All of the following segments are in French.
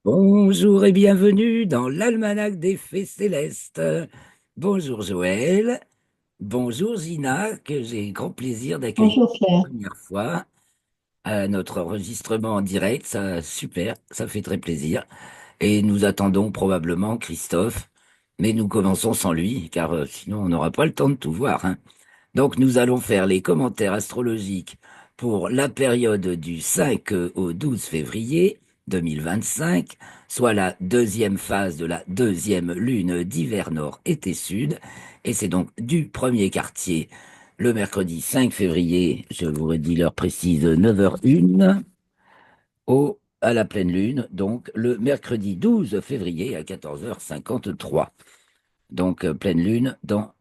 Bonjour et bienvenue dans l'Almanach des Fées Célestes. Bonjour Joël, bonjour Gina, que j'ai grand plaisir d'accueillir Bonjour une Claire. première fois à notre enregistrement en direct. Ça, super, ça fait très plaisir. Et nous attendons probablement Christophe, mais nous commençons sans lui, car sinon on n'aura pas le temps de tout voir, hein. Donc nous allons faire les commentaires astrologiques pour la période du 5 au 12 février 2025, soit la deuxième phase de la deuxième lune d'hiver nord été sud. Et c'est donc du premier quartier le mercredi 5 février, je vous redis l'heure précise, 9h01, à la pleine lune, donc le mercredi 12 février à 14h53. Donc pleine lune dans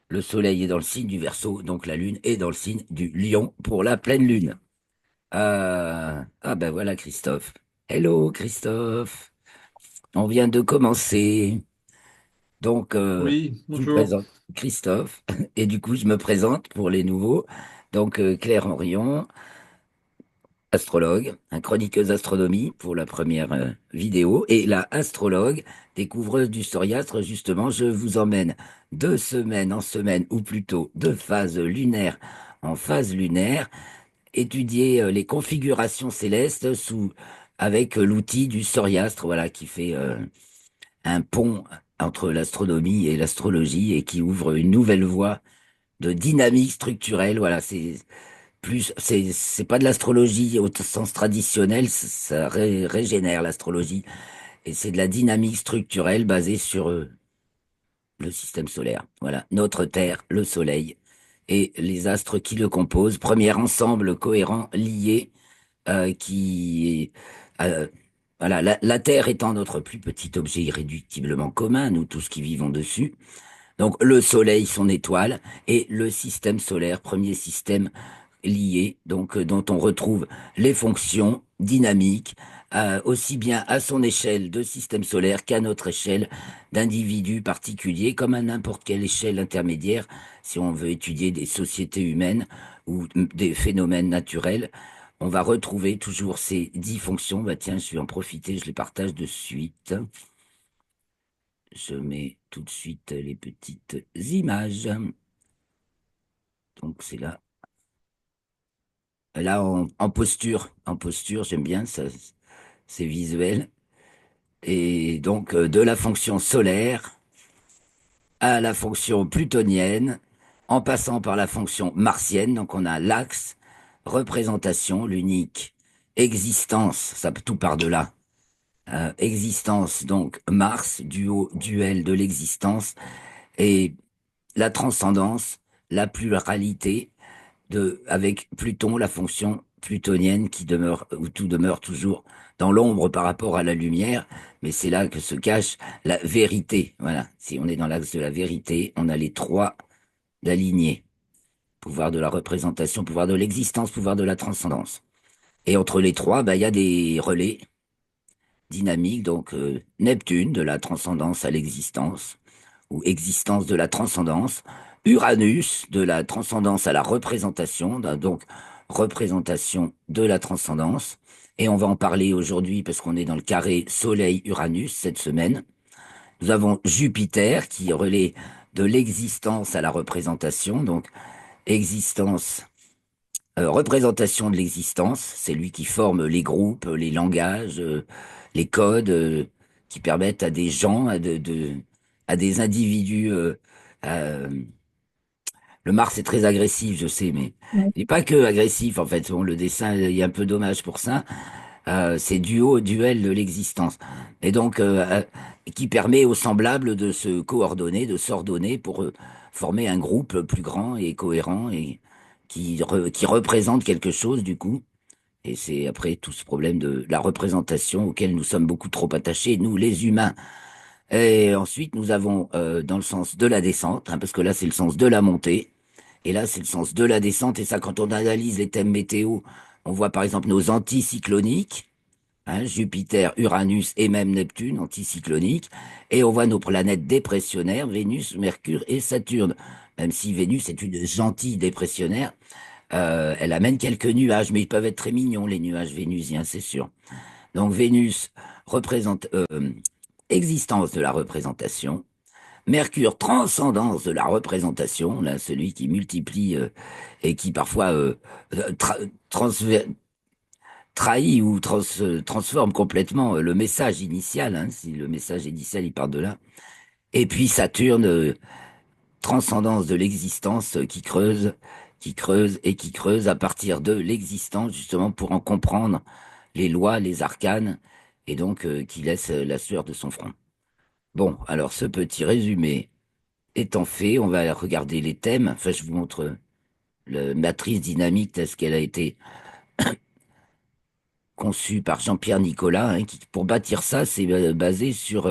le soleil est dans le signe du Verseau, donc la lune est dans le signe du Lion pour la pleine lune. Ah ben voilà Christophe. Hello Christophe. On vient de commencer. Donc Oui, je me bonjour. présente Christophe et du coup je me présente pour les nouveaux. Donc Claire Henrion, astrologue, un chroniqueuse astronomie pour la première vidéo, et la astrologue, découvreuse du soriastre, justement, je vous emmène de semaine en semaine, ou plutôt de phase lunaire en phase lunaire, étudier les configurations célestes avec l'outil du soriastre, voilà, qui fait un pont entre l'astronomie et l'astrologie et qui ouvre une nouvelle voie de dynamique structurelle. Voilà, c'est pas de l'astrologie au sens traditionnel, ça régénère l'astrologie. Et c'est de la dynamique structurelle basée sur le système solaire. Voilà, notre Terre, le Soleil et les astres qui le composent. Premier ensemble cohérent, lié, qui... euh, voilà, la Terre étant notre plus petit objet irréductiblement commun, nous tous qui vivons dessus. Donc le Soleil, son étoile, et le système solaire, premier système lié, donc dont on retrouve les fonctions dynamiques, aussi bien à son échelle de système solaire qu'à notre échelle d'individu particulier, comme à n'importe quelle échelle intermédiaire, si on veut étudier des sociétés humaines ou des phénomènes naturels. On va retrouver toujours ces 10 fonctions. Bah tiens, je vais en profiter, je les partage de suite. Je mets tout de suite les petites images. Donc c'est là. Là, en posture, j'aime bien ça, c'est visuel. Et donc, de la fonction solaire à la fonction plutonienne, en passant par la fonction martienne. Donc, on a l'axe, représentation, l'unique, existence, ça tout par de là. Existence, donc Mars, duel de l'existence, et la transcendance, la pluralité, avec Pluton, la fonction plutonienne qui demeure, où tout demeure toujours dans l'ombre par rapport à la lumière, mais c'est là que se cache la vérité. Voilà. Si on est dans l'axe de la vérité, on a les trois alignés. Pouvoir de la représentation, pouvoir de l'existence, pouvoir de la transcendance. Et entre les trois, bah, il y a des relais dynamiques, donc Neptune, de la transcendance à l'existence, ou existence de la transcendance, Uranus, de la transcendance à la représentation, donc représentation de la transcendance. Et on va en parler aujourd'hui parce qu'on est dans le carré Soleil-Uranus cette semaine. Nous avons Jupiter qui relaie de l'existence à la représentation, donc existence, représentation de l'existence, c'est lui qui forme les groupes, les langages, les codes qui permettent à des gens, à des individus. Euh, le Mars est très agressif, je sais, mais Ouais. il n'est pas que agressif en fait. Bon, le dessin, il y a un peu dommage pour ça. C'est duel de l'existence. Et donc, qui permet aux semblables de se coordonner, de s'ordonner pour former un groupe plus grand et cohérent et qui représente quelque chose du coup. Et c'est après tout ce problème de la représentation auquel nous sommes beaucoup trop attachés, nous les humains. Et ensuite, nous avons dans le sens de la descente, hein, parce que là, c'est le sens de la montée. Et là, c'est le sens de la descente. Et ça, quand on analyse les thèmes météo, on voit par exemple nos anticycloniques, hein, Jupiter, Uranus et même Neptune, anticycloniques. Et on voit nos planètes dépressionnaires, Vénus, Mercure et Saturne. Même si Vénus est une gentille dépressionnaire, elle amène quelques nuages, mais ils peuvent être très mignons, les nuages vénusiens, c'est sûr. Donc Vénus existence de la représentation. Mercure, transcendance de la représentation, là, celui qui multiplie et qui parfois transver- trahit ou transforme complètement le message initial, hein, si le message initial il part de là. Et puis Saturne, transcendance de l'existence qui creuse et qui creuse à partir de l'existence, justement pour en comprendre les lois, les arcanes, et donc qui laisse la sueur de son front. Bon, alors ce petit résumé étant fait, on va regarder les thèmes. Enfin, je vous montre la matrice dynamique telle qu'elle a été conçue par Jean-Pierre Nicolas, hein, qui, pour bâtir ça, c'est basé sur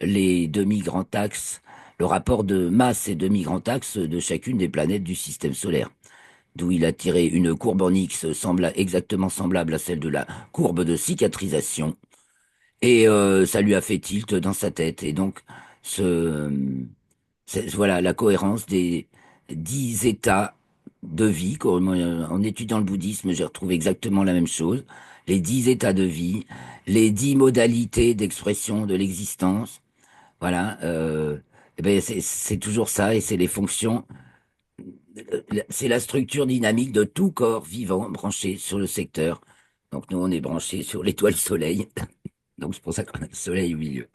les demi-grands axes, le rapport de masse et demi-grands axes de chacune des planètes du système solaire, d'où il a tiré une courbe en X exactement semblable à celle de la courbe de cicatrisation, et ça lui a fait tilt dans sa tête. Et donc, ce, voilà la cohérence des 10 états de vie. En étudiant le bouddhisme, j'ai retrouvé exactement la même chose. Les 10 états de vie, les 10 modalités d'expression de l'existence. Voilà, eh ben c'est toujours ça, et c'est les fonctions, c'est la structure dynamique de tout corps vivant branché sur le secteur. Donc nous, on est branché sur l'étoile Soleil, donc c'est pour ça qu'on a le Soleil au milieu.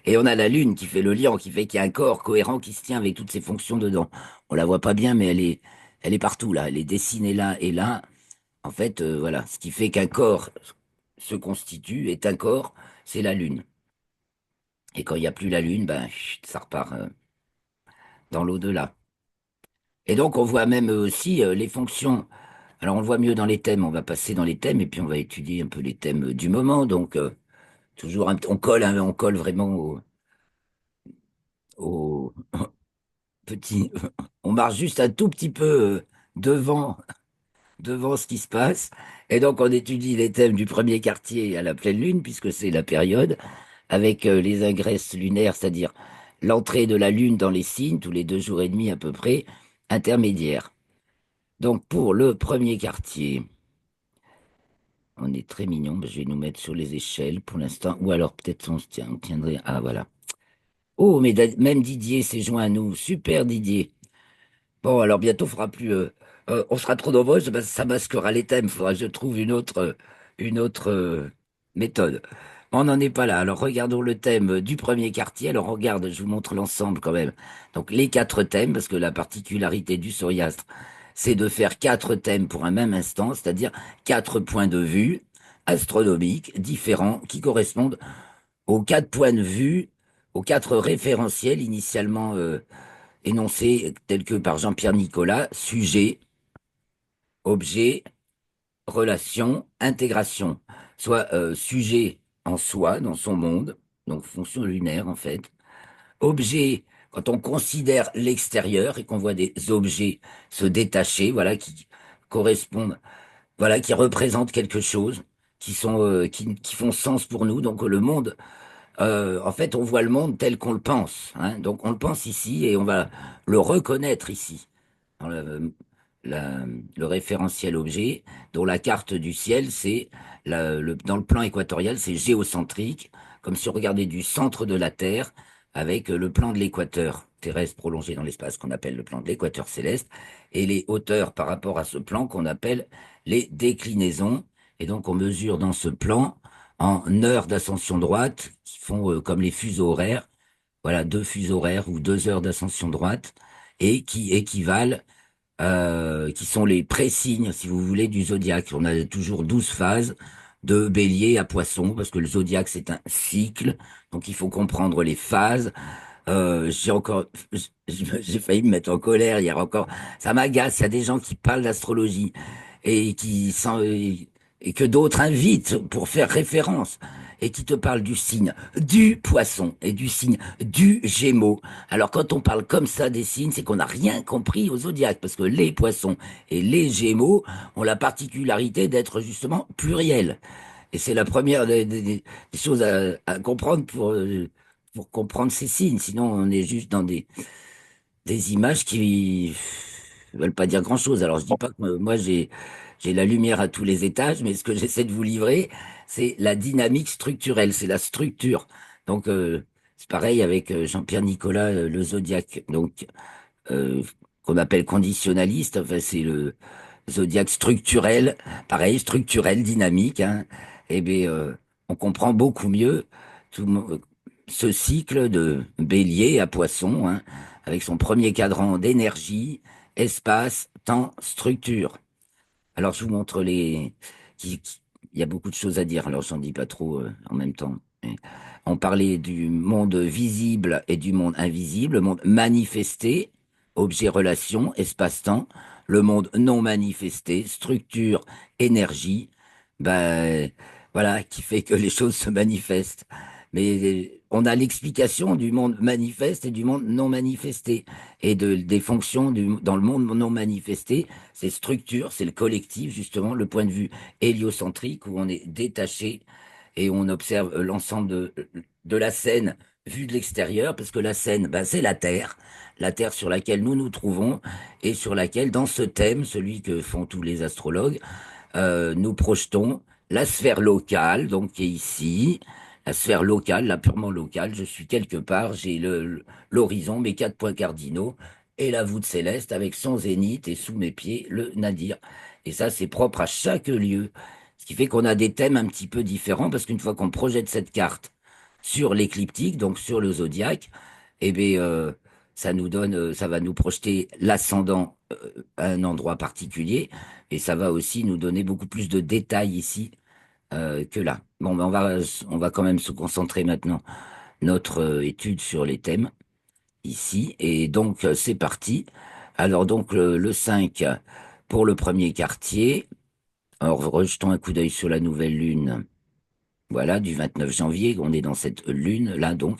Et on a la Lune qui fait le lien, qui fait qu'il y a un corps cohérent qui se tient avec toutes ses fonctions dedans. On la voit pas bien, mais elle est partout là, elle est dessinée là et là. En fait, voilà, ce qui fait qu'un corps se constitue est un corps, c'est la Lune. Et quand il n'y a plus la Lune, ben chut, ça repart dans l'au-delà. Et donc, on voit même aussi les fonctions. Alors, on le voit mieux dans les thèmes. On va passer dans les thèmes et puis on va étudier un peu les thèmes du moment. Donc, toujours, on colle, hein, on colle vraiment au petit. On marche juste un tout petit peu devant, devant ce qui se passe. Et donc, on étudie les thèmes du premier quartier à la pleine lune, puisque c'est la période, avec les ingresses lunaires, c'est-à-dire l'entrée de la lune dans les signes, tous les 2 jours et demi à peu près, intermédiaires. Donc, pour le premier quartier. On est très mignon. Ben, je vais nous mettre sur les échelles pour l'instant. Ou alors peut-être on tiendrait. Ah voilà. Oh, mais même Didier s'est joint à nous. Super Didier. Bon, alors bientôt, fera plus. On sera trop nombreux, ça masquera les thèmes. Il faudra que je trouve une autre méthode. On n'en est pas là. Alors regardons le thème du premier quartier. Alors regarde, je vous montre l'ensemble quand même. Donc les 4 thèmes, parce que la particularité du soriastre, c'est de faire 4 thèmes pour un même instant, c'est-à-dire 4 points de vue astronomiques différents qui correspondent aux 4 points de vue, aux 4 référentiels initialement énoncés tels que par Jean-Pierre Nicolas: sujet, objet, relation, intégration. Soit sujet en soi, dans son monde, donc fonction lunaire en fait. Objet, quand on considère l'extérieur et qu'on voit des objets se détacher, voilà, qui correspondent, voilà, qui représentent quelque chose, qui font sens pour nous. Donc le monde, en fait, on voit le monde tel qu'on le pense, hein. Donc on le pense ici et on va le reconnaître ici, dans la- le référentiel objet, dont la carte du ciel, dans le plan équatorial, c'est géocentrique, comme si on regardait du centre de la Terre avec le plan de l'équateur terrestre prolongé dans l'espace qu'on appelle le plan de l'équateur céleste, et les hauteurs par rapport à ce plan qu'on appelle les déclinaisons. Et donc on mesure dans ce plan en heures d'ascension droite, qui font comme les fuseaux horaires, voilà, 2 fuseaux horaires ou 2 heures d'ascension droite, et qui équivalent qui sont les présignes, si vous voulez, du zodiaque. On a toujours 12 phases de bélier à poisson, parce que le zodiaque, c'est un cycle, donc il faut comprendre les phases. J'ai failli me mettre en colère hier encore. Ça m'agace, il y a des gens qui parlent d'astrologie et et que d'autres invitent pour faire référence et qui te parlent du signe du poisson et du signe du gémeaux. Alors quand on parle comme ça des signes, c'est qu'on n'a rien compris au zodiaque, parce que les poissons et les gémeaux ont la particularité d'être justement pluriels. Et c'est la première des choses à comprendre pour comprendre ces signes. Sinon, on est juste dans des images qui veulent pas dire grand-chose. Alors, je dis pas que moi, j'ai la lumière à tous les étages, mais ce que j'essaie de vous livrer, c'est la dynamique structurelle, c'est la structure. Donc, c'est pareil avec Jean-Pierre Nicolas, le zodiaque, donc qu'on appelle conditionnaliste. Enfin, c'est le zodiaque structurel, pareil, structurel, dynamique. Hein. Eh bien, on comprend beaucoup mieux tout, ce cycle de Bélier à Poisson, hein, avec son premier cadran d'énergie, espace, temps, structure. Alors, je vous montre il y a beaucoup de choses à dire, alors j'en dis pas trop en même temps. Mais on parlait du monde visible et du monde invisible, le monde manifesté, objet, relation, espace-temps, le monde non manifesté, structure, énergie, ben voilà, qui fait que les choses se manifestent. Mais on a l'explication du monde manifeste et du monde non manifesté, et des fonctions dans le monde non manifesté. C'est structure, c'est le collectif, justement, le point de vue héliocentrique où on est détaché et on observe l'ensemble de la scène vue de l'extérieur, parce que la scène, ben, c'est la Terre sur laquelle nous nous trouvons et sur laquelle, dans ce thème, celui que font tous les astrologues, nous projetons la sphère locale, donc qui est ici, la sphère locale, la purement locale. Je suis quelque part, j'ai l'horizon, mes 4 points cardinaux et la voûte céleste avec son zénith et sous mes pieds le nadir. Et ça, c'est propre à chaque lieu. Ce qui fait qu'on a des thèmes un petit peu différents parce qu'une fois qu'on projette cette carte sur l'écliptique, donc sur le zodiaque, eh bien, ça nous donne, ça va nous projeter l'ascendant à un endroit particulier et ça va aussi nous donner beaucoup plus de détails ici que là. Bon, ben on va quand même se concentrer maintenant notre étude sur les thèmes ici. Et donc, c'est parti. Alors, donc, le 5 pour le premier quartier. Alors, rejetons un coup d'œil sur la nouvelle lune. Voilà, du 29 janvier, on est dans cette lune-là, donc,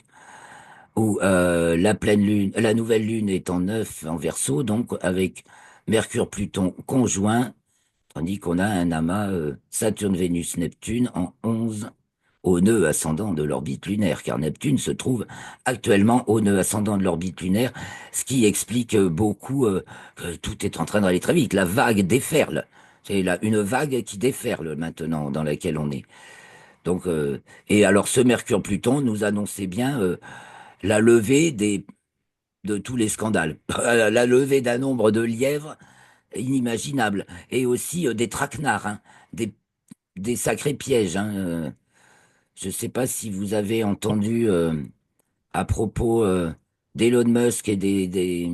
où la pleine lune, la nouvelle lune est en 9 en Verseau, donc avec Mercure-Pluton conjoint, tandis qu'on a un amas Saturne-Vénus-Neptune en 11 au nœud ascendant de l'orbite lunaire, car Neptune se trouve actuellement au nœud ascendant de l'orbite lunaire, ce qui explique beaucoup que tout est en train d'aller très vite. La vague déferle. C'est là une vague qui déferle maintenant dans laquelle on est. Donc, et alors ce Mercure-Pluton nous annonçait bien la levée de tous les scandales, la levée d'un nombre de lièvres inimaginable, et aussi des traquenards, hein, des, des sacrés pièges. Hein, je ne sais pas si vous avez entendu à propos d'Elon Musk et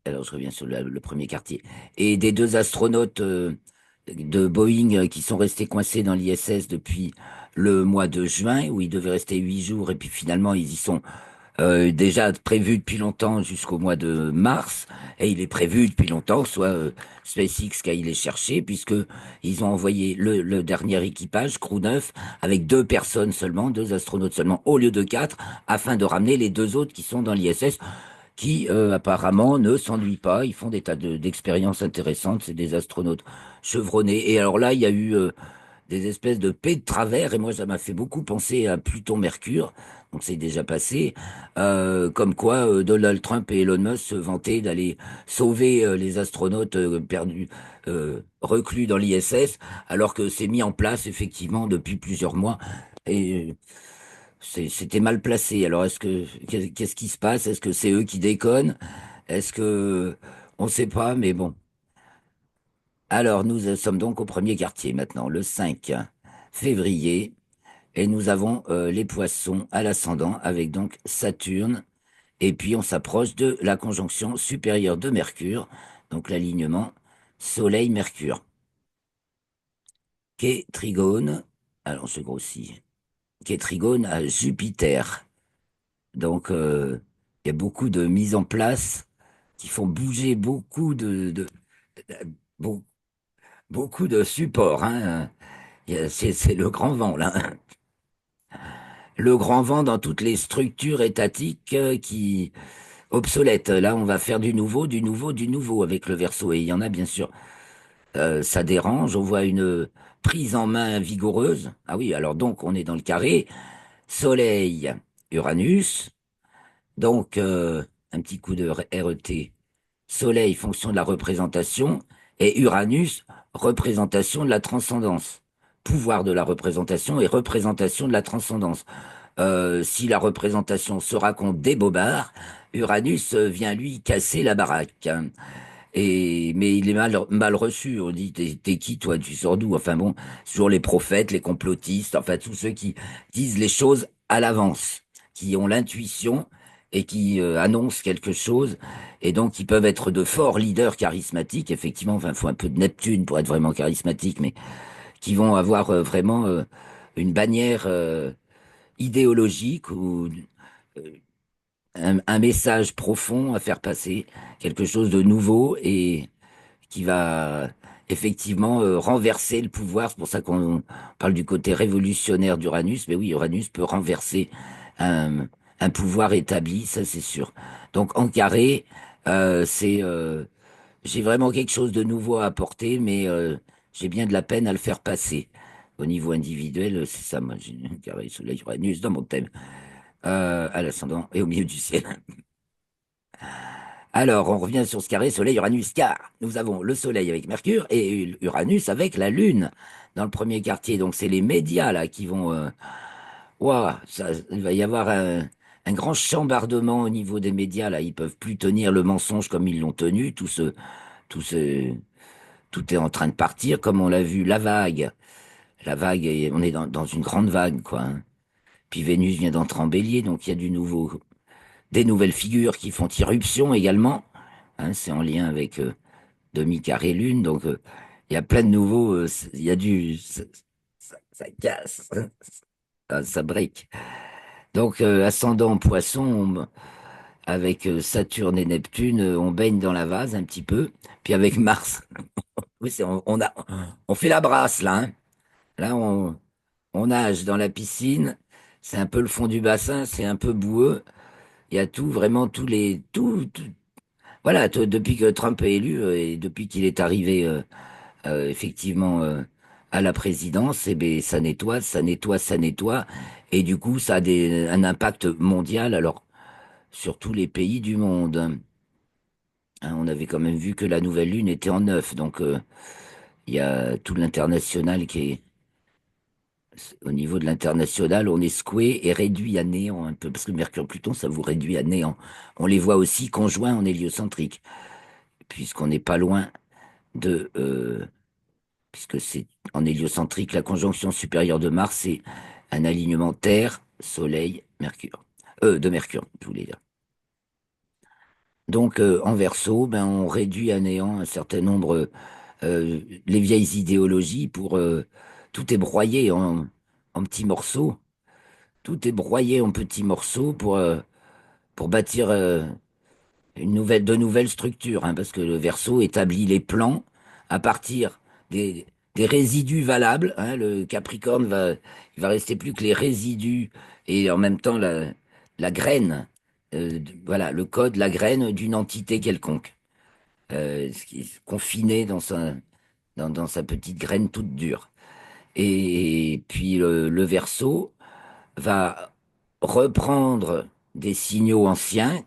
alors je reviens sur le premier quartier, et des 2 astronautes de Boeing qui sont restés coincés dans l'ISS depuis le mois de juin, où ils devaient rester 8 jours, et puis finalement ils y sont déjà prévu depuis longtemps jusqu'au mois de mars, et il est prévu depuis longtemps, soit SpaceX qui aille les chercher, puisque ils ont envoyé le dernier équipage, Crew 9, avec 2 personnes seulement, 2 astronautes seulement, au lieu de 4, afin de ramener les 2 autres qui sont dans l'ISS, qui apparemment ne s'ennuient pas, ils font des tas d'expériences intéressantes, c'est des astronautes chevronnés. Et alors là, il y a eu des espèces de paix de travers, et moi ça m'a fait beaucoup penser à Pluton-Mercure, donc c'est déjà passé, comme quoi Donald Trump et Elon Musk se vantaient d'aller sauver les astronautes perdus, reclus dans l'ISS, alors que c'est mis en place effectivement depuis plusieurs mois, et c'était mal placé. Alors qu'est-ce qui se passe? Est-ce que c'est eux qui déconnent? Est-ce que on sait pas, mais bon. Alors nous sommes donc au premier quartier maintenant, le 5 février. Et nous avons les poissons à l'ascendant avec donc Saturne. Et puis on s'approche de la conjonction supérieure de Mercure, donc l'alignement Soleil-Mercure, qui est trigone, alors je grossis, qui est trigone à Jupiter. Donc il y a beaucoup de mises en place qui font bouger beau- beaucoup de supports. Hein. C'est le grand vent là. Le grand vent dans toutes les structures étatiques qui obsolètes. Là, on va faire du nouveau, du nouveau, du nouveau avec le Verseau. Et il y en a bien sûr. Ça dérange. On voit une prise en main vigoureuse. Ah oui, alors donc on est dans le carré. Soleil, Uranus. Donc un petit coup de RET. Soleil, fonction de la représentation. Et Uranus, représentation de la transcendance. Pouvoir de la représentation et représentation de la transcendance. Si la représentation se raconte des bobards, Uranus vient lui casser la baraque, hein. Mais il est mal reçu. On dit, t'es qui toi, tu sors d'où? Enfin bon, c'est toujours les prophètes, les complotistes, enfin tous ceux qui disent les choses à l'avance, qui ont l'intuition et qui annoncent quelque chose, et donc qui peuvent être de forts leaders charismatiques. Effectivement, enfin, faut un peu de Neptune pour être vraiment charismatique, mais qui vont avoir vraiment une bannière idéologique ou euh, un message profond à faire passer, quelque chose de nouveau et qui va effectivement renverser le pouvoir. C'est pour ça qu'on parle du côté révolutionnaire d'Uranus. Mais oui, Uranus peut renverser un, un pouvoir établi, ça c'est sûr. Donc en carré, j'ai vraiment quelque chose de nouveau à apporter, mais j'ai bien de la peine à le faire passer. Au niveau individuel, c'est ça, moi, j'ai un carré Soleil Uranus dans mon thème, à l'ascendant et au milieu du ciel. Alors, on revient sur ce carré Soleil-Uranus, car nous avons le Soleil avec Mercure et Uranus avec la Lune dans le premier quartier. Donc, c'est les médias là qui vont. Ouah, il va y avoir un grand chambardement au niveau des médias là. Ils peuvent plus tenir le mensonge comme ils l'ont tenu. Tout ce, tout est en train de partir, comme on l'a vu. La vague, on est dans une grande vague, quoi, hein. Puis Vénus vient d'entrer en Bélier, donc il y a du nouveau, des nouvelles figures qui font irruption également, hein. C'est en lien avec demi-carré lune, donc il y a plein de nouveaux, il y a ça casse, ça break. Donc ascendant poisson, avec Saturne et Neptune, on baigne dans la vase un petit peu, puis avec Mars, oui, on fait la brasse là, hein. Là, on nage dans la piscine, c'est un peu le fond du bassin, c'est un peu boueux, il y a tout, vraiment voilà, depuis que Trump est élu et depuis qu'il est arrivé effectivement à la présidence, eh ben, ça nettoie, ça nettoie, ça nettoie. Et du coup, ça a un impact mondial, alors, sur tous les pays du monde, hein. On avait quand même vu que la nouvelle lune était en neuf, donc il y a tout l'international qui est. Au niveau de l'international, on est secoué et réduit à néant un peu, parce que Mercure-Pluton, ça vous réduit à néant. On les voit aussi conjoints en héliocentrique, puisqu'on n'est pas loin de, puisque c'est en héliocentrique, la conjonction supérieure de Mars, c'est un alignement Terre, Soleil, Mercure. De Mercure, je voulais dire. Donc, en Verseau, ben, on réduit à néant un certain nombre, les vieilles idéologies pour, tout est broyé en petits morceaux. Tout est broyé en petits morceaux pour bâtir, de nouvelles structures, hein, parce que le Verseau établit les plans à partir des résidus valables, hein. Le Capricorne il va rester plus que les résidus et en même temps la graine, voilà, le code, la graine d'une entité quelconque, ce qui est confiné dans sa petite graine toute dure. Et puis le Verseau va reprendre des signaux anciens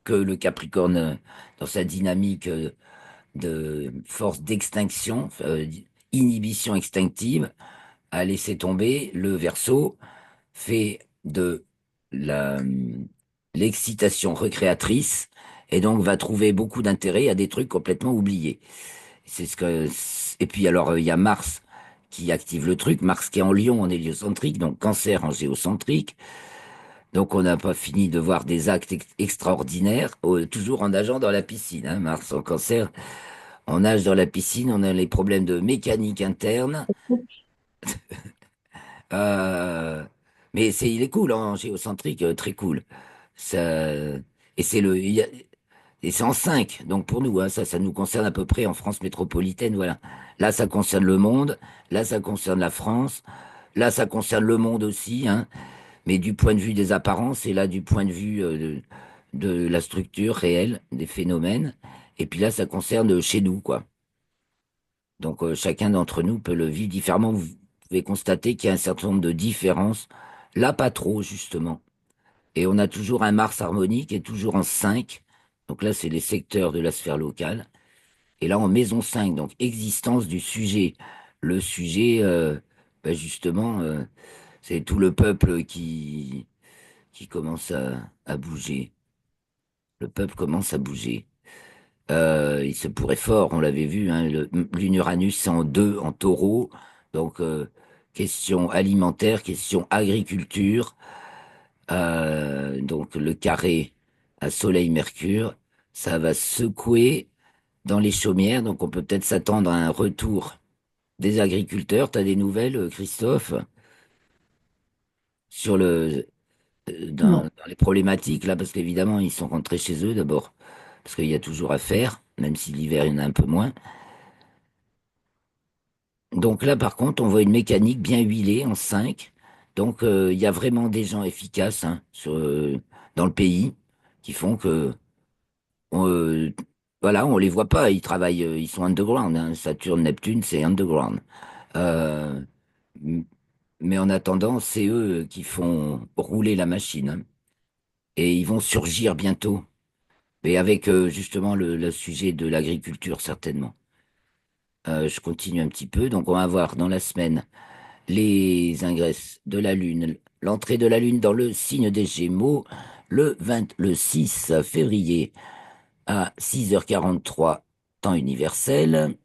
que le Capricorne, dans sa dynamique de force d'extinction, inhibition extinctive, a laissé tomber. Le Verseau fait de la, l'excitation recréatrice et donc va trouver beaucoup d'intérêt à des trucs complètement oubliés. C'est ce que, et puis alors, il y a Mars qui active le truc, Mars qui est en Lion en héliocentrique, donc Cancer en géocentrique. Donc on n'a pas fini de voir des actes extraordinaires, toujours en nageant dans la piscine, hein. Mars en Cancer, on nage dans la piscine, on a les problèmes de mécanique interne. euh, mais il est cool, hein, en géocentrique, très cool. Ça, et et c'est en 5, donc pour nous, hein, ça nous concerne à peu près en France métropolitaine, voilà. Là, ça concerne le monde, là, ça concerne la France, là, ça concerne le monde aussi, hein. Mais du point de vue des apparences, et là, du point de vue de la structure réelle des phénomènes. Et puis là, ça concerne chez nous, quoi. Donc, chacun d'entre nous peut le vivre différemment. Vous pouvez constater qu'il y a un certain nombre de différences. Là, pas trop, justement. Et on a toujours un Mars harmonique qui est toujours en 5. Donc là, c'est les secteurs de la sphère locale. Et là, en maison 5, donc existence du sujet. Le sujet, justement, c'est tout le peuple qui commence à bouger. Le peuple commence à bouger. Il se pourrait fort, on l'avait vu, hein, l'Uranus c'est en deux, en taureau. Donc, question alimentaire, question agriculture. Donc, le carré à Soleil-Mercure, ça va secouer dans les chaumières. Donc, on peut peut-être s'attendre à un retour des agriculteurs. Tu as des nouvelles, Christophe, sur Non, dans les problématiques là, parce qu'évidemment, ils sont rentrés chez eux d'abord, parce qu'il y a toujours à faire, même si l'hiver, il y en a un peu moins. Donc là, par contre, on voit une mécanique bien huilée en 5. Donc, il y a vraiment des gens efficaces, hein, dans le pays qui font que, on, voilà, on les voit pas. Ils travaillent, ils sont underground, hein. Saturne, Neptune, c'est underground. Euh, m- mais en attendant, c'est eux qui font rouler la machine, hein. Et ils vont surgir bientôt. Et avec justement le sujet de l'agriculture, certainement. Je continue un petit peu. Donc, on va voir dans la semaine les ingresses de la Lune, l'entrée de la Lune dans le signe des Gémeaux, le 6 février à 6h43, temps universel.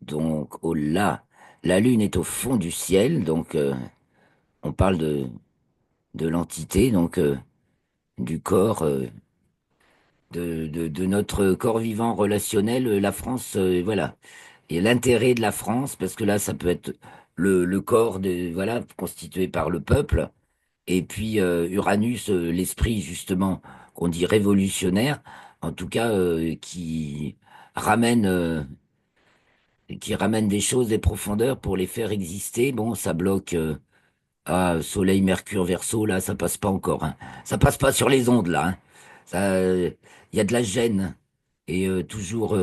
Donc, oh là, la Lune est au fond du ciel. Donc, on parle de l'entité, donc du corps. De notre corps vivant relationnel, la France, voilà. Et l'intérêt de la France, parce que là, ça peut être le corps voilà, constitué par le peuple, et puis Uranus, l'esprit justement qu'on dit révolutionnaire, en tout cas ramène, euh, qui ramène des choses, des profondeurs pour les faire exister. Bon, ça bloque Soleil, Mercure, Verseau, là, ça passe pas encore, hein. Ça passe pas sur les ondes, là, hein. Ça, il y a de la gêne et toujours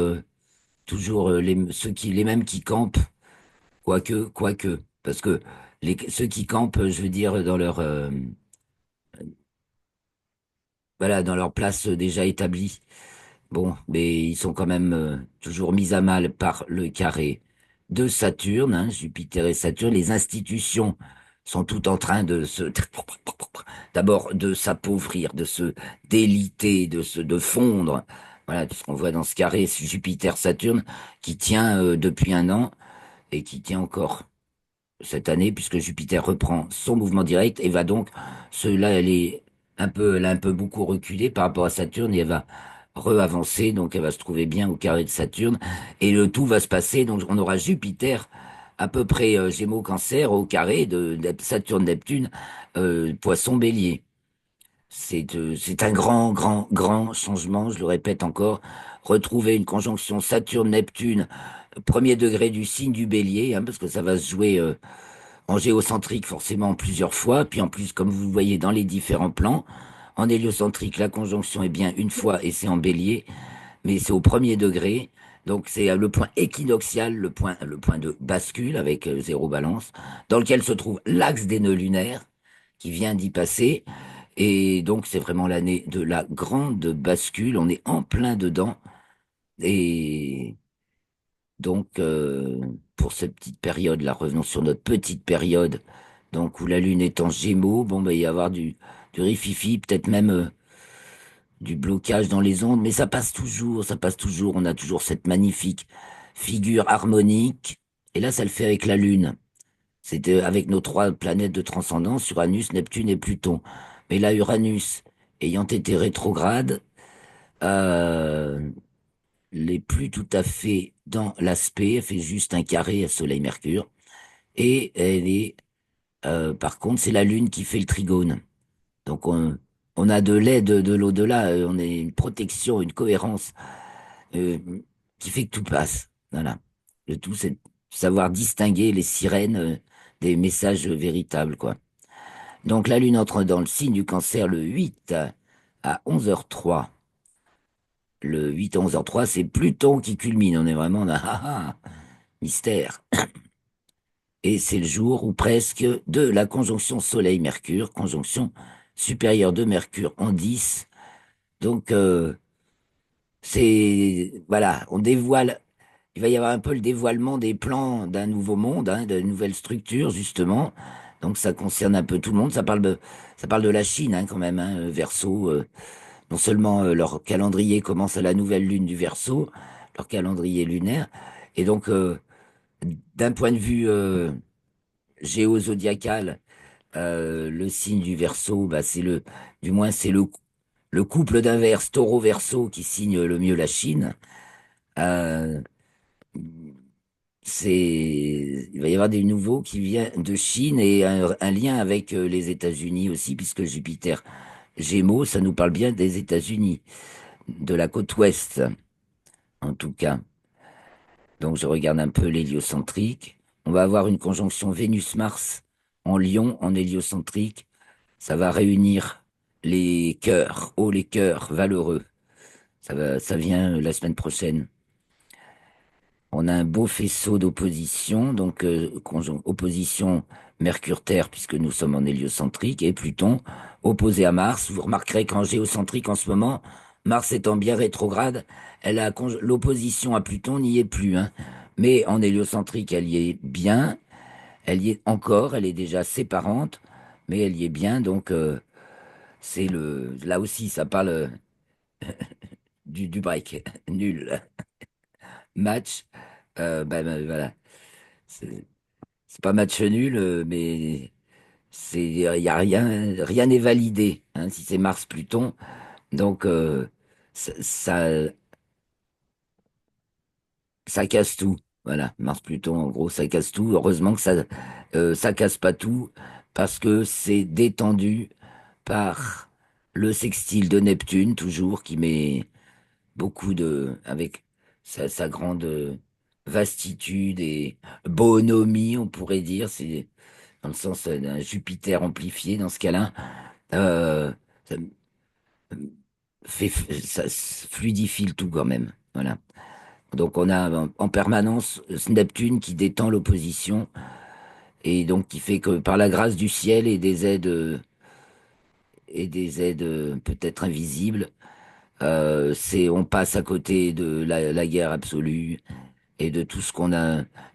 les mêmes qui campent, quoique, parce que ceux qui campent, je veux dire, voilà, dans leur place déjà établie. Bon, mais ils sont quand même toujours mis à mal par le carré de Saturne, hein, Jupiter et Saturne. Les institutions sont toutes en train d'abord de s'appauvrir, de se déliter, de fondre. Voilà, tout ce qu'on voit dans ce carré Jupiter-Saturne qui tient depuis un an et qui tient encore cette année, puisque Jupiter reprend son mouvement direct et va donc, cela, elle a un peu beaucoup reculé par rapport à Saturne et elle va re-avancer, donc elle va se trouver bien au carré de Saturne et le tout va se passer, donc on aura Jupiter à peu près Gémeaux Cancer au carré de Saturne Neptune Poisson Bélier. C'est un grand changement, je le répète encore. Retrouver une conjonction Saturne-Neptune, premier degré du signe du Bélier, hein, parce que ça va se jouer en géocentrique forcément plusieurs fois, puis en plus, comme vous le voyez dans les différents plans, en héliocentrique, la conjonction est bien une fois et c'est en bélier, mais c'est au premier degré. Donc c'est le point équinoxial, le point de bascule avec zéro balance, dans lequel se trouve l'axe des nœuds lunaires qui vient d'y passer. Et donc c'est vraiment l'année de la grande bascule. On est en plein dedans. Et donc, pour cette petite période-là, revenons sur notre petite période, donc où la Lune est en Gémeaux, bon, bah, il va y avoir du rififi, peut-être même du blocage dans les ondes, mais ça passe toujours, ça passe toujours. On a toujours cette magnifique figure harmonique. Et là, ça le fait avec la Lune. C'est avec nos trois planètes de transcendance, Uranus, Neptune et Pluton. Mais là, Uranus, ayant été rétrograde, euh, n'est plus tout à fait dans l'aspect, elle fait juste un carré à Soleil-Mercure. Et elle est, par contre, c'est la Lune qui fait le trigone. Donc on a de l'aide de l'au-delà, on a une protection, une cohérence euh, qui fait que tout passe. Voilà. Le tout, c'est de savoir distinguer les sirènes des messages véritables, quoi. Donc la Lune entre dans le signe du Cancer le 8 à 11h03. Le 8 à 11h03, c'est Pluton qui culmine. On est vraiment dans mystère. Et c'est le jour ou presque de la conjonction Soleil-Mercure, conjonction supérieure de Mercure en 10. Donc, voilà, on dévoile il va y avoir un peu le dévoilement des plans d'un nouveau monde, hein, de nouvelles structures, justement. Donc ça concerne un peu tout le monde. Ça parle de la Chine, hein, quand même, hein, Verseau. Non seulement leur calendrier commence à la nouvelle lune du Verseau, leur calendrier lunaire, et donc d'un point de vue géozodiacal, le signe du Verseau, bah, du moins c'est le couple d'inverse Taureau-Verseau qui signe le mieux la Chine. Euh, il va y avoir des nouveaux qui viennent de Chine et un lien avec les États-Unis aussi, puisque Jupiter Gémeaux, ça nous parle bien des États-Unis, de la côte ouest, en tout cas. Donc je regarde un peu l'héliocentrique. On va avoir une conjonction Vénus-Mars en Lion, en héliocentrique. Ça va réunir les cœurs, oh les cœurs valeureux. Ça vient la semaine prochaine. On a un beau faisceau d'opposition, donc opposition Mercure-Terre, puisque nous sommes en héliocentrique, et Pluton opposé à Mars. Vous remarquerez qu'en géocentrique, en ce moment, Mars étant bien rétrograde, l'opposition à Pluton n'y est plus, hein. Mais en héliocentrique, elle y est bien, elle y est encore, elle est déjà séparante, mais elle y est bien, donc là aussi, ça parle du break, nul, match, voilà. C'est pas match nul, mais il y a rien n'est validé, hein, si c'est Mars-Pluton. Donc, ça, ça, ça casse tout. Voilà, Mars-Pluton, en gros, ça casse tout. Heureusement que ça casse pas tout, parce que c'est détendu par le sextile de Neptune, toujours, qui met avec sa grande vastitude et bonhomie, on pourrait dire. C'est dans le sens d'un Jupiter amplifié dans ce cas-là, ça ça fluidifie le tout quand même. Voilà. Donc on a en permanence ce Neptune qui détend l'opposition et donc qui fait que par la grâce du ciel et des aides peut-être invisibles, on passe à côté de la guerre absolue et de tout ce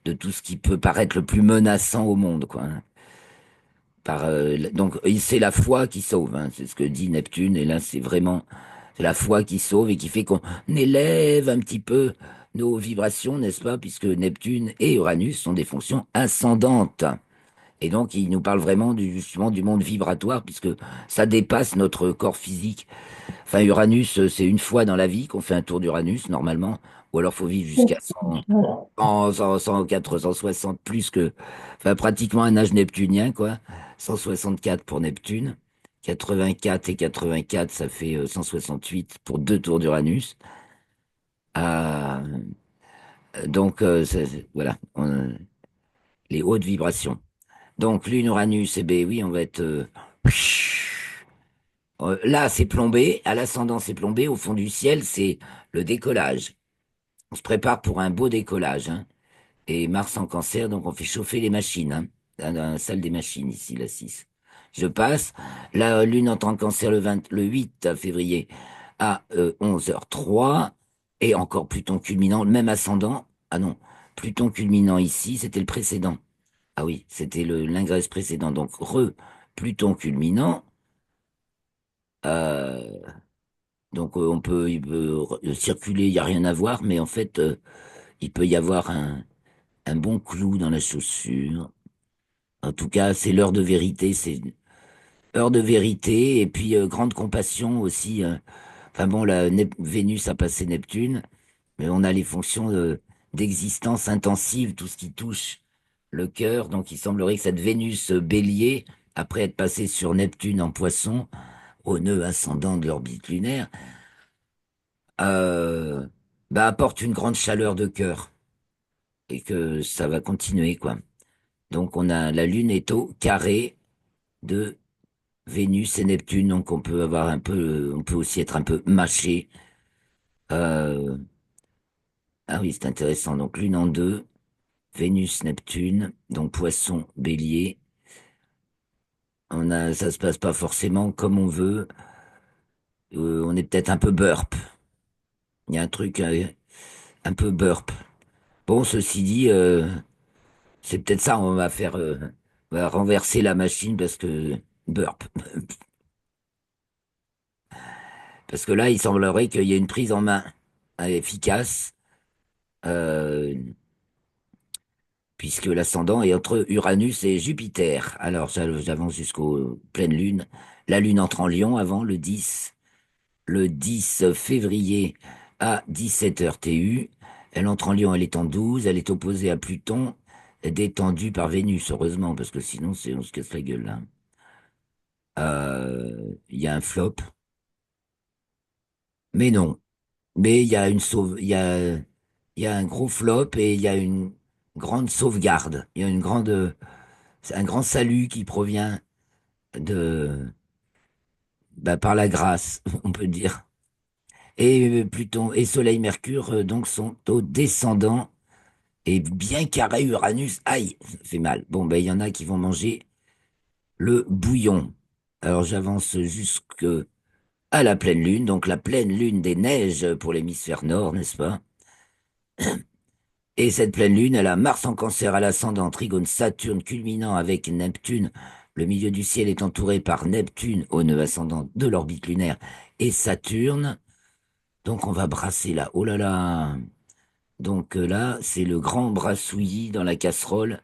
de tout ce qui peut paraître le plus menaçant au monde, quoi, hein. Donc, c'est la foi qui sauve, hein, c'est ce que dit Neptune. Et là, c'est la foi qui sauve et qui fait qu'on élève un petit peu nos vibrations, n'est-ce pas? Puisque Neptune et Uranus sont des fonctions ascendantes. Et donc, il nous parle vraiment justement du monde vibratoire, puisque ça dépasse notre corps physique. Enfin, Uranus, c'est une fois dans la vie qu'on fait un tour d'Uranus, normalement. Ou alors, faut vivre jusqu'à 160 plus enfin, pratiquement un âge neptunien, quoi. 164 pour Neptune. 84 et 84, ça fait 168 pour deux tours d'Uranus. Ah, donc, voilà, les hautes vibrations. Donc, Lune, Uranus, eh ben oui, on va être. Là, c'est plombé. À l'ascendant, c'est plombé. Au fond du ciel, c'est le décollage. On se prépare pour un beau décollage, hein. Et Mars en cancer, donc on fait chauffer les machines, hein, dans la salle des machines, ici, la 6. Je passe. La Lune entre en cancer le 8 février à 11h03. Et encore Pluton culminant, le même ascendant. Ah non, Pluton culminant ici, c'était le précédent. Ah oui, c'était l'ingress précédent. Donc, Pluton culminant. euh, donc, il peut circuler, il n'y a rien à voir, mais en fait, il peut y avoir un bon clou dans la chaussure. En tout cas, c'est l'heure de vérité, c'est heure de vérité, et puis grande compassion aussi. Enfin bon, Vénus a passé Neptune, mais on a les fonctions d'existence intensive, tout ce qui touche le cœur. Donc il semblerait que cette Vénus bélier, après être passée sur Neptune en poisson, au nœud ascendant de l'orbite lunaire, euh, bah, apporte une grande chaleur de cœur, et que ça va continuer, quoi. Donc on a la Lune est au carré de Vénus et Neptune, donc on peut aussi être un peu mâché. Euh, ah oui, c'est intéressant. Donc Lune en deux, Vénus, Neptune, donc Poisson, Bélier. Ça se passe pas forcément comme on veut. On est peut-être un peu burp. Il y a un truc un peu burp. Bon, ceci dit, c'est peut-être ça, on va renverser la machine parce que burp. Parce que là, il semblerait qu'il y ait une prise en main efficace, euh, puisque l'ascendant est entre Uranus et Jupiter. Alors, j'avance jusqu'aux pleines lunes. La lune entre en Lion avant le 10 février à 17h TU. Elle entre en Lion, elle est en 12, elle est opposée à Pluton, détendue par Vénus, heureusement, parce que sinon, on se casse la gueule, là. Il y a un flop, mais non. Mais il y a une sauve, il y a un gros flop et il y a une grande sauvegarde. Il y a c'est un grand salut qui provient de, bah, par la grâce, on peut dire. Et Pluton et Soleil, Mercure, donc, sont au descendant et bien carré Uranus. Aïe, ça fait mal. Bon, ben, il y en a qui vont manger le bouillon. Alors, j'avance jusque à la pleine lune, donc la pleine lune des neiges pour l'hémisphère nord, n'est-ce pas? Et cette pleine lune, elle a Mars en Cancer à l'ascendant, trigone Saturne culminant avec Neptune. Le milieu du ciel est entouré par Neptune au nœud ascendant de l'orbite lunaire et Saturne. Donc on va brasser là. Oh là là. Donc là, c'est le grand brassouillis dans la casserole,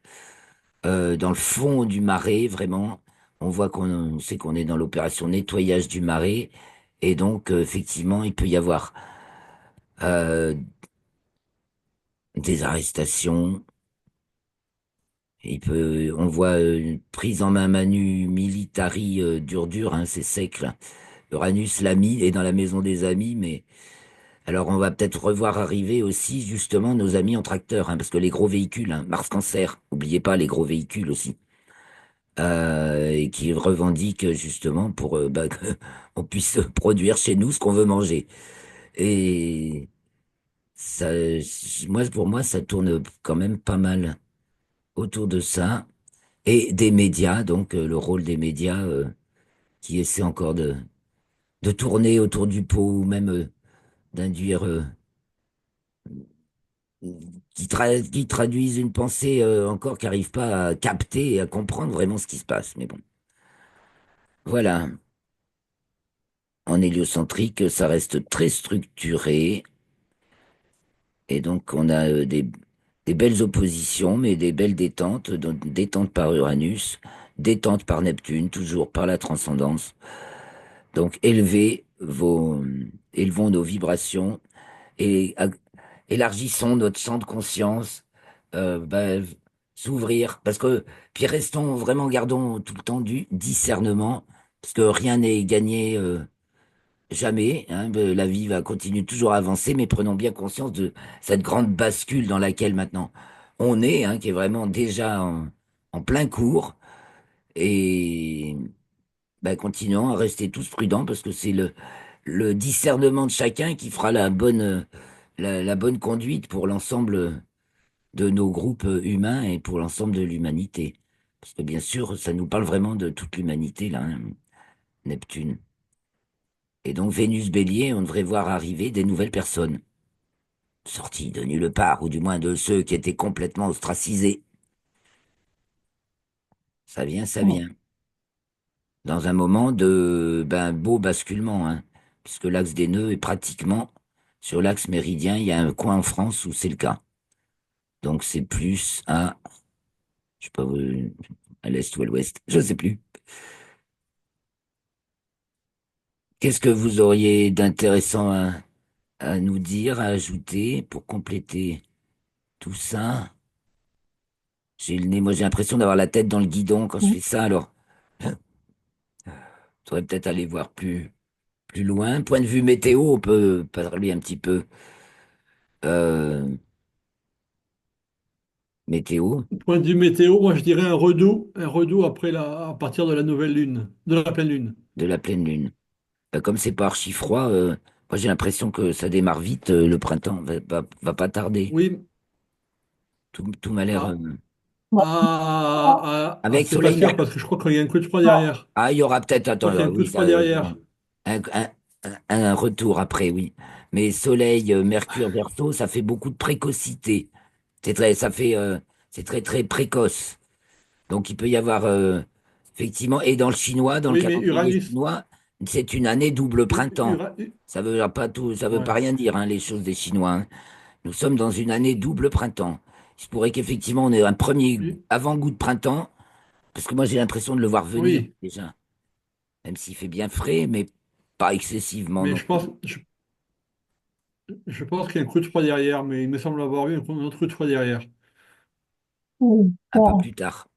dans le fond du marais, vraiment. On voit on sait qu'on est dans l'opération nettoyage du marais. Et donc, effectivement, il peut y avoir euh, des arrestations. On voit une prise en main manu militari dur, hein, c'est sec là. Uranus l'ami est dans la maison des amis, mais alors on va peut-être revoir arriver aussi justement nos amis en tracteur, hein, parce que les gros véhicules, hein, Mars Cancer, n'oubliez pas les gros véhicules aussi, et qui revendiquent justement pour bah, qu'on puisse produire chez nous ce qu'on veut manger. Et ça, pour moi, ça tourne quand même pas mal autour de ça. Et des médias, donc le rôle des médias qui essaient encore de tourner autour du pot ou même d'induire, qui traduisent une pensée encore qui n'arrive pas à capter et à comprendre vraiment ce qui se passe. Mais bon, voilà, en héliocentrique, ça reste très structuré et donc on a des belles oppositions, mais des belles détentes, donc détente par Uranus, détente par Neptune, toujours par la transcendance. Donc, élevons nos vibrations et élargissons notre champ de conscience, bah, s'ouvrir, parce que, puis restons vraiment, gardons tout le temps du discernement, parce que rien n'est gagné, jamais, hein, la vie va continuer toujours à avancer, mais prenons bien conscience de cette grande bascule dans laquelle maintenant on est, hein, qui est vraiment déjà en plein cours, et bah, continuons à rester tous prudents, parce que c'est le discernement de chacun qui fera la bonne conduite pour l'ensemble de nos groupes humains et pour l'ensemble de l'humanité. Parce que bien sûr, ça nous parle vraiment de toute l'humanité, là, hein, Neptune. Et donc Vénus Bélier, on devrait voir arriver des nouvelles personnes, sorties de nulle part, ou du moins de ceux qui étaient complètement ostracisés. Ça vient, ça Oh. vient. Dans un moment de beau basculement, hein, puisque l'axe des nœuds est pratiquement sur l'axe méridien. Il y a un coin en France où c'est le cas. Donc c'est plus je sais pas, à l'est ou à l'ouest, je sais plus. Qu'est-ce que vous auriez d'intéressant à nous dire, à ajouter pour compléter tout ça? Moi j'ai l'impression d'avoir la tête dans le guidon quand je fais ça, alors faudrait peut-être aller voir plus loin. Point de vue météo, on peut parler un petit peu euh, météo Point de vue météo, moi je dirais un redout à partir de la nouvelle lune, de la pleine lune. de la pleine lune. Comme c'est pas archi froid, moi j'ai l'impression que ça démarre vite, le printemps va pas tarder. Oui, Tout m'a l'air ah, avec c'est pas soleil. sûr parce que je crois qu'il y a un coup de froid derrière. Ah, il y aura peut-être, Je crois attends, qu'il y a un coup oui, de froid derrière. un, un- un retour après, oui. Mais Soleil, Mercure, Verseau, ça fait beaucoup de précocité. Ça fait, c'est très très précoce. Donc il peut y avoir effectivement, et dans le chinois, dans le Oui, mais calendrier Uranus, chinois, c'est une année double printemps. Ça veut pas tout, ça veut pas ouais. rien dire, hein, les choses des Chinois, hein. Nous sommes dans une année double printemps. Il se pourrait qu'effectivement on ait un premier Oui, avant-goût de printemps, parce que moi j'ai l'impression de le voir venir oui, déjà, même s'il fait bien frais, mais pas excessivement mais non plus. je pense qu'il y a un coup de froid derrière, mais il me semble avoir vu un autre coup de froid derrière, Oui, Un peu bon, plus tard,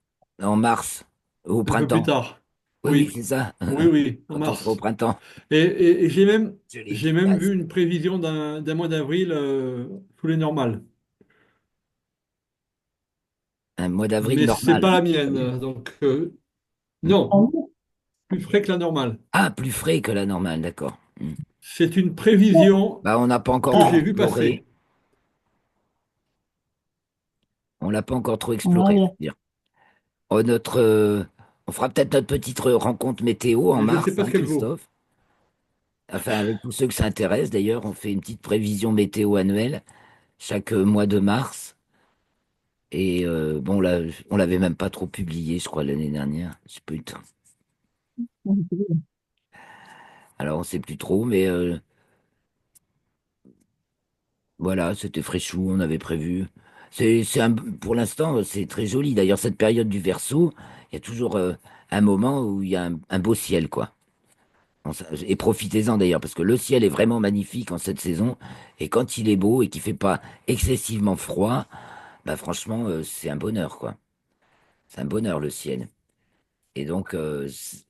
en mars, au un peu plus printemps. tard. Oui, oui, Oui, c'est ça. oui, oui, en Quand on sera au mars. printemps, Et je l'ai j'ai dit même vu presque. une prévision d'un mois d'avril sous les normales. Un mois d'avril Mais c'est normal. pas la Ah oui. mienne. Donc, ah non, oui, plus frais que la normale. Ah, plus frais que la normale, d'accord. Hmm. C'est une prévision Bah, on n'a pas encore que trop ah, j'ai vue exploré. passer. On l'a pas encore trop ah exploré, oui. faut dire. Oh, on fera peut-être notre petite rencontre météo en Mais je ne sais mars, pas hein, ce qu'elle vaut. Christophe. Enfin, avec tous ceux que ça intéresse, d'ailleurs, on fait une petite prévision météo annuelle chaque mois de mars. Et bon, là, on l'avait même pas trop publié, je crois, l'année dernière. Je sais plus. Alors, on sait plus trop, mais voilà, c'était fraîchou, on avait prévu. Pour l'instant, c'est très joli. D'ailleurs, cette période du Verseau, il y a toujours un moment où il y a un beau ciel, quoi. Et profitez-en d'ailleurs, parce que le ciel est vraiment magnifique en cette saison. Et quand il est beau et qu'il fait pas excessivement froid, bah franchement, c'est un bonheur, quoi. C'est un bonheur le ciel. Et donc,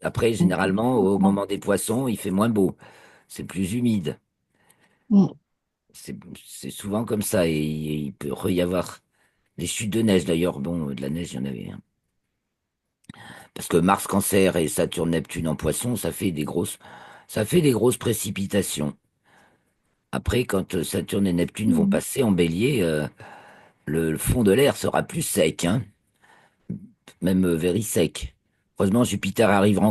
après, généralement, au moment des poissons, il fait moins beau. C'est plus humide. Mm. C'est souvent comme ça. Et il peut y avoir des chutes de neige d'ailleurs. Bon, de la neige, il y en avait, hein. Parce que Mars, Cancer et Saturne, Neptune en poisson, ça fait des grosses précipitations. Après, quand Saturne et Neptune vont Mm. passer en bélier, le fond de l'air sera plus sec, hein, même very sec. Heureusement, Jupiter arrivera